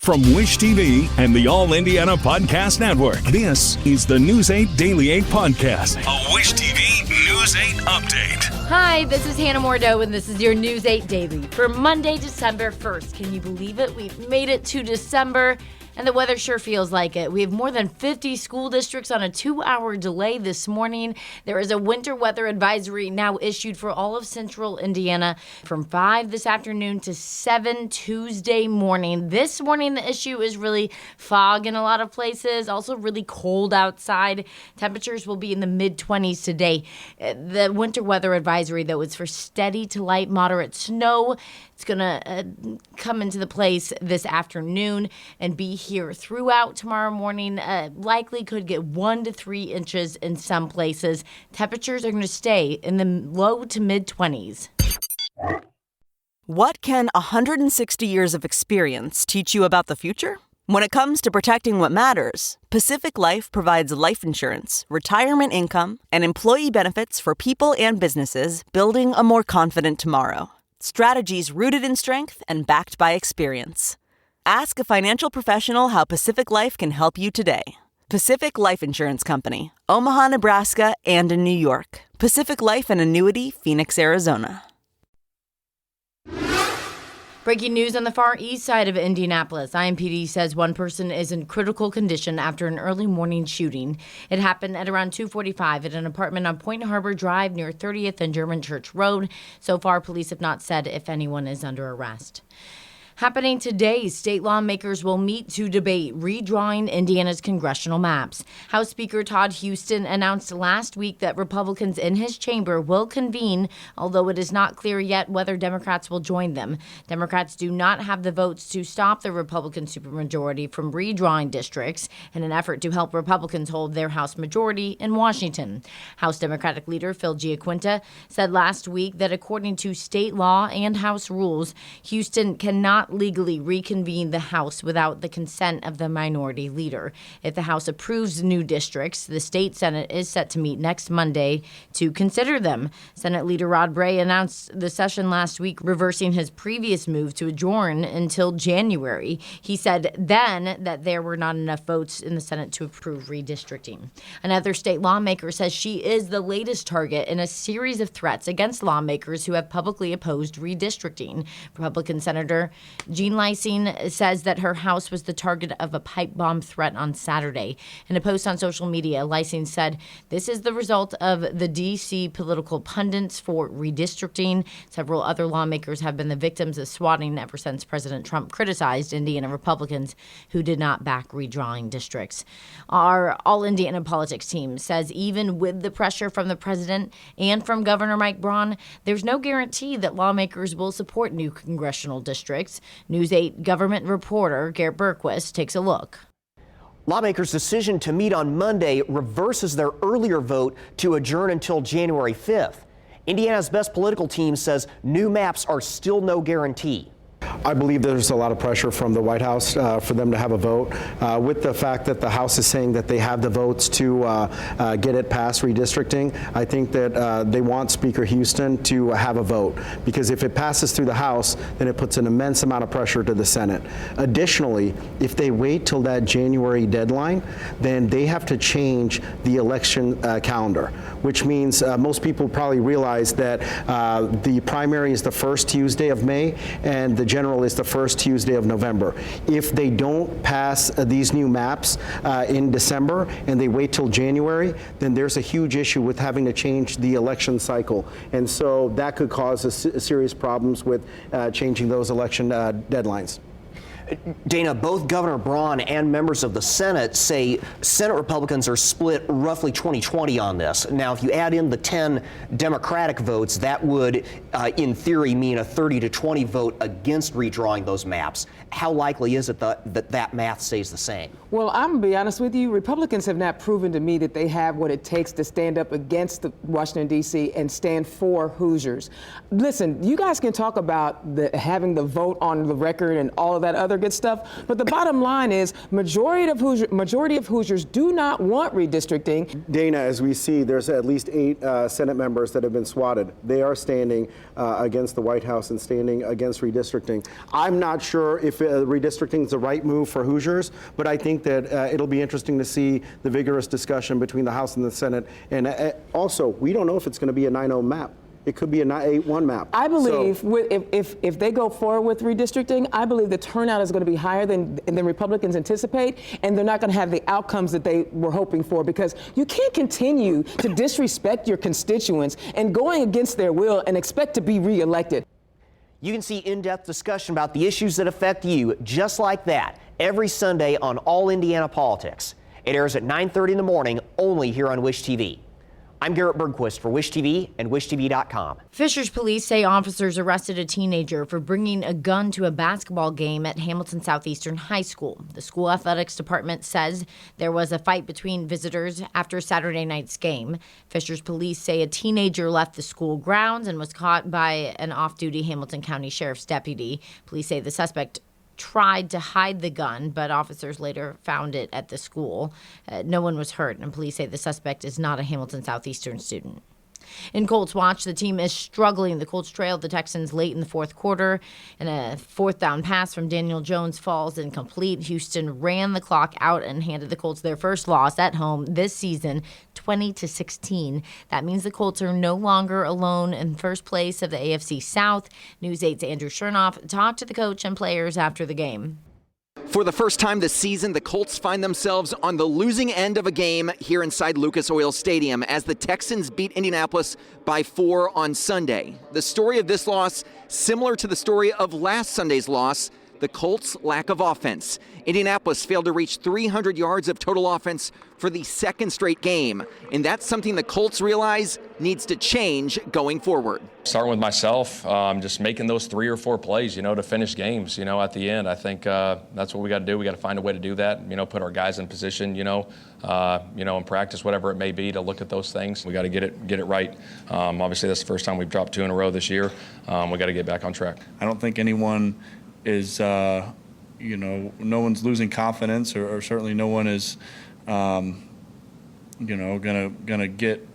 From Wish TV and the All Indiana Podcast Network, this is the News 8 Daily 8 Podcast, a Wish TV News 8 update. Hi, this is Hannah Mordeau, and this is your News 8 Daily for Monday, December 1st. Can you believe it? We've made it to December, and the weather sure feels like it. We have more than 50 school districts on a 2-hour delay this morning. There is a winter weather advisory now issued for all of central Indiana from 5 this afternoon to 7 Tuesday morning. This morning, the issue is really fog in a lot of places, also really cold outside. Temperatures will be in the mid-20s today. The winter weather advisory, though, is for steady to light moderate snow. It's going to come into the place this afternoon and be here throughout tomorrow morning. Likely could get 1 to 3 inches in some places. Temperatures are going to stay in the low to mid-20s. What can 160 years of experience teach you about the future? When it comes to protecting what matters, Pacific Life provides life insurance, retirement income, and employee benefits for people and businesses building a more confident tomorrow. Strategies rooted in strength and backed by experience. Ask a financial professional how Pacific Life can help you today. Pacific Life Insurance Company, Omaha, Nebraska, and in New York. Pacific Life and Annuity, Phoenix, Arizona. Breaking news on the far east side of Indianapolis. IMPD says one person is in critical condition after an early morning shooting. It happened at around 2:45 at an apartment on Point Harbor Drive near 30th and German Church Road. So far, police have not said if anyone is under arrest. Happening today, state lawmakers will meet to debate redrawing Indiana's congressional maps. House Speaker Todd Houston announced last week that Republicans in his chamber will convene, although it is not clear yet whether Democrats will join them. Democrats do not have the votes to stop the Republican supermajority from redrawing districts in an effort to help Republicans hold their House majority in Washington. House Democratic leader Phil Giaquinta said last week that according to state law and House rules, Houston cannot legally reconvene the House without the consent of the minority leader. If the House approves new districts, the state Senate is set to meet next Monday to consider them. Senate Leader Rod Bray announced the session last week, reversing his previous move to adjourn until January. He said then that there were not enough votes in the Senate to approve redistricting. Another state lawmaker says she is the latest target in a series of threats against lawmakers who have publicly opposed redistricting. Republican Senator Jean Lysine says that her house was the target of a pipe bomb threat on Saturday. In a post on social media, Lysine said, "This is the result of the D.C. political pundits for redistricting. Several other lawmakers have been the victims of swatting ever since President Trump criticized Indiana Republicans who did not back redrawing districts." Our All Indiana Politics team says even with the pressure from the president and from Governor Mike Braun, there's no guarantee that lawmakers will support new congressional districts. News 8 government reporter Garrett Berquist takes a look. Lawmakers' decision to meet on Monday reverses their earlier vote to adjourn until January 5th. Indiana's best political team says new maps are still no guarantee. I believe there's a lot of pressure from the White House for them to have a vote. With the fact that the House is saying that they have the votes to get it past redistricting, I think that they want Speaker Houston to have a vote, because if it passes through the House, then it puts an immense amount of pressure to the Senate. Additionally, if they wait till that January deadline, then they have to change the election calendar, which means most people probably realize that the primary is the first Tuesday of May and the general is the first Tuesday of November. If they don't pass these new maps in December and they wait till January, then there's a huge issue with having to change the election cycle. And so that could cause serious problems with changing those election deadlines. Dana, both Governor Braun and members of the Senate say Senate Republicans are split roughly 20-20 on this. Now, if you add in the 10 Democratic votes, that would, in theory, mean a 30-20 vote against redrawing those maps. How likely is it that math stays the same? Well, I'm going to be honest with you. Republicans have not proven to me that they have what it takes to stand up against Washington, D.C. and stand for Hoosiers. Listen, you guys can talk about having the vote on the record and all of that other good stuff. But the bottom line is majority of Hoosiers do not want redistricting. Dana, as we see, there's at least 8 Senate members that have been swatted. They are standing against the White House and standing against redistricting. I'm not sure if redistricting is the right move for Hoosiers, but I think that it'll be interesting to see the vigorous discussion between the House and the Senate. And also, we don't know if it's going to be a 9-0 map. It could be a 8-1 map. I believe if they go forward with redistricting, I believe the turnout is going to be higher than Republicans anticipate, and they're not going to have the outcomes that they were hoping for, because you can't continue to disrespect your constituents and going against their will and expect to be reelected. You can see in-depth discussion about the issues that affect you just like that every Sunday on All Indiana Politics. It airs at 9:30 in the morning only here on Wish TV. I'm Garrett Bergquist for Wish TV and WishTV.com. Fishers police say officers arrested a teenager for bringing a gun to a basketball game at Hamilton Southeastern High School. The school athletics department says there was a fight between visitors after Saturday night's game. Fishers police say a teenager left the school grounds and was caught by an off-duty Hamilton County Sheriff's deputy. Police say the suspect tried to hide the gun, but officers later found it at the school. No one was hurt, and police say the suspect is not a Hamilton Southeastern student. In Colts watch, the team is struggling. The Colts trailed the Texans late in the fourth quarter, and a fourth down pass from Daniel Jones falls incomplete. Houston ran the clock out and handed the Colts their first loss at home this season, 20-16. That means the Colts are no longer alone in first place of the AFC South. News 8's Andrew Chernoff talked to the coach and players after the game. For the first time this season, the Colts find themselves on the losing end of a game here inside Lucas Oil Stadium as the Texans beat Indianapolis by 4 on Sunday. The story of this loss, similar to the story of last Sunday's loss, the Colts' lack of offense. Indianapolis failed to reach 300 yards of total offense for the second straight game, and that's something the Colts realize needs to change going forward. Starting with myself, just making those 3 or 4 plays, to finish games, at the end. I think that's what we got to do. We got to find a way to do that, put our guys in position, in practice, whatever it may be, to look at those things. We got to get it right. Obviously, that's the first time we've dropped 2 in a row this year. We got to get back on track. I don't think anyone is, no one's losing confidence, or certainly no one is, gonna get,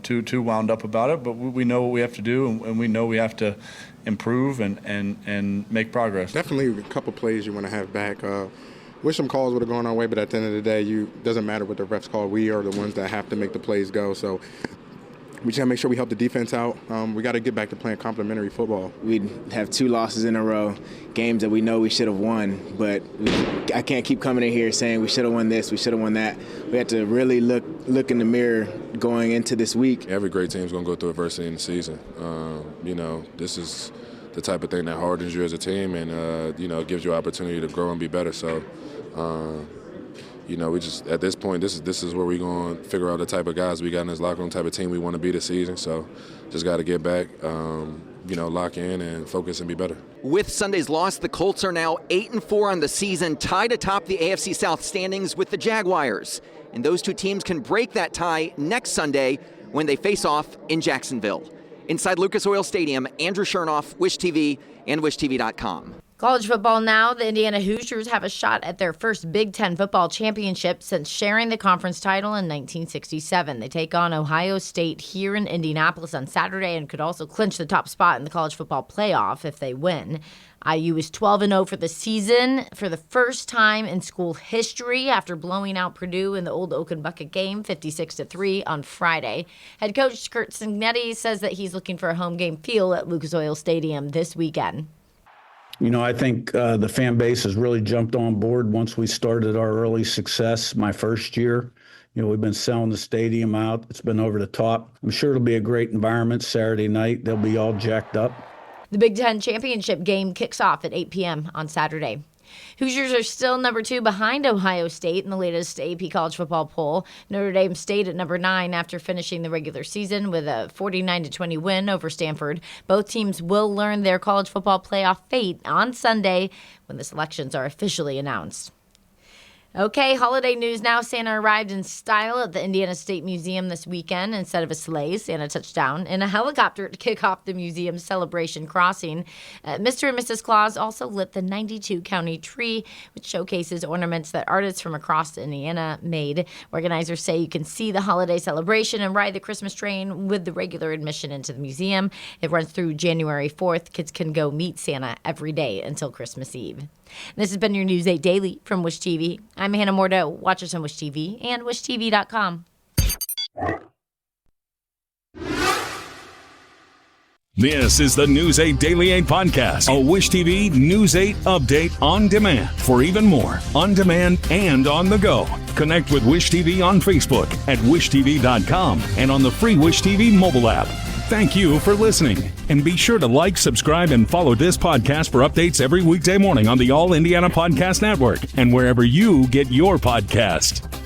too wound up about it. But we know what we have to do, and we know we have to improve and make progress. Definitely a couple plays you want to have back. Wish some calls would have gone our way, but at the end of the day, doesn't matter what the refs call. We are the ones that have to make the plays go. So we just got to make sure we help the defense out. We got to get back to playing complementary football. We have 2 losses in a row, games that we know we should have won, but I can't keep coming in here saying we should have won this, we should have won that. We have to really look in the mirror going into this week. Every great team is going to go through adversity in the season. This is the type of thing that hardens you as a team, and it gives you an opportunity to grow and be better. So, we just, at this point, this is where we're going to figure out the type of guys we got in this locker room, type of team we want to be this season. So just got to get back, lock in and focus and be better. With Sunday's loss, the Colts are now 8-4 on the season, tied atop the AFC South standings with the Jaguars. And those 2 teams can break that tie next Sunday when they face off in Jacksonville. Inside Lucas Oil Stadium, Andrew Chernoff, Wish TV, and WishTV.com. College football now. The Indiana Hoosiers have a shot at their first Big Ten football championship since sharing the conference title in 1967. They take on Ohio State here in Indianapolis on Saturday and could also clinch the top spot in the college football playoff if they win. IU is 12-0 for the season for the first time in school history after blowing out Purdue in the Old Oaken Bucket game 56-3 on Friday. Head coach Kurt Cignetti says that he's looking for a home game feel at Lucas Oil Stadium this weekend. I think the fan base has really jumped on board once we started our early success my first year. We've been selling the stadium out. It's been over the top. I'm sure it'll be a great environment Saturday night. They'll be all jacked up. The Big Ten championship game kicks off at 8 p.m. on Saturday. Hoosiers are still number 2 behind Ohio State in the latest AP College football poll. Notre Dame stayed at number 9 after finishing the regular season with a 49-20 win over Stanford. Both teams will learn their college football playoff fate on Sunday when the selections are officially announced. Okay, holiday news now. Santa arrived in style at the Indiana State Museum this weekend. Instead of a sleigh, Santa touched down in a helicopter to kick off the museum's celebration crossing. Mr. and Mrs. Claus also lit the 92-county tree, which showcases ornaments that artists from across Indiana made. Organizers say you can see the holiday celebration and ride the Christmas train with the regular admission into the museum. It runs through January 4th. Kids can go meet Santa every day until Christmas Eve. This has been your News 8 Daily from Wish TV. I'm Hannah Mordeau. Watch us on Wish TV and WishTV.com. This is the News 8 Daily 8 podcast, a Wish TV News 8 update on demand. For even more, on demand and on the go, connect with Wish TV on Facebook at WishTV.com and on the free Wish TV mobile app. Thank you for listening. And be sure to like, subscribe, and follow this podcast for updates every weekday morning on the All Indiana Podcast Network and wherever you get your podcast.